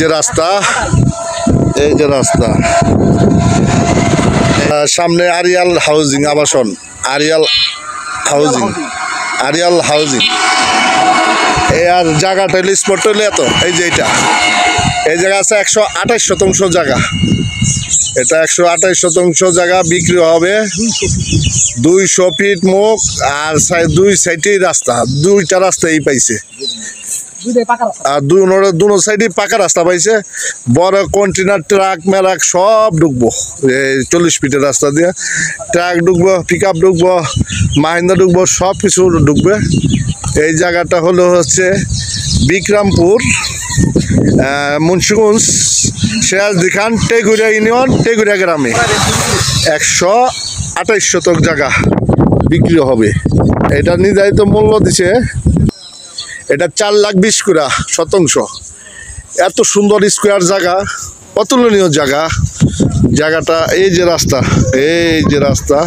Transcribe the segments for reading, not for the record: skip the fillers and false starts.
যে রাস্তা, এই যে রাস্তা, সামনে আরিয়াল হাউজিং আবাসন, আরিয়াল হাউজিং। এই আর জায়গাটা হইলে স্পট হইলে এত, এই যে এই জায়গা আছে 128 শতাংশ জায়গা। এটা 128 শতাংশ জায়গা বিক্রি হবে। 200 ফিট মুখ আর 2 সাইডেই রাস্তা, 2টা রাস্তাই পাইছে। আর দুনো সাইডে পাকা রাস্তা পাইছে। বড় কন্টেনার ট্রাক মেরাক সব ঢুকবো, 40 ফিটের রাস্তা দিয়ে ট্রাক ঢুকবো, পিক আপ ঢুকবো, মাহিন্দা ঢুকবো, সব কিছু ঢুকবে। এই জায়গাটা হচ্ছে বিক্রমপুর, মুন্সিগঞ্জ, সিরাজদি খান, টেগুড়িয়া ইউনিয়ন, টেগুড়িয়া গ্রামে 128 শতক জায়গা বিক্রি হবে। এটা নির্ধারিত মূল্য দিছে, এটা 4,20,000 করে শতাংশ। এত সুন্দর স্কোয়ার জায়গা, অতুলনীয় জায়গাটা। এই যে রাস্তা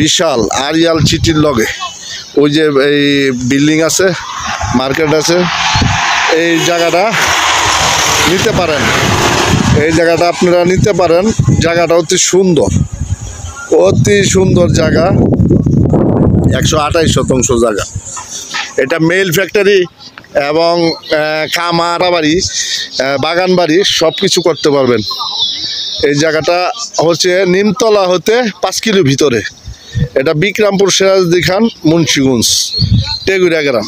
বিশাল আরিয়াল সিটির লগে, ওই যে এই বিল্ডিং আছে, মার্কেট আছে। এই জায়গাটা নিতে পারেন, এই জায়গাটা আপনারা নিতে পারেন। জায়গাটা অতি সুন্দর জায়গা, 128 শতাংশ জায়গা। এটা মেল ফ্যাক্টরি এবং খামার বাড়ি, বাগান বাড়ি সব কিছু করতে পারবেন। এই জায়গাটা হচ্ছে নিমতলা হতে 5 কিলো ভিতরে। এটা বিক্রমপুর, সিরাজদি খান, মুন্সিগঞ্জ, টেগুড়িয়া গ্রাম।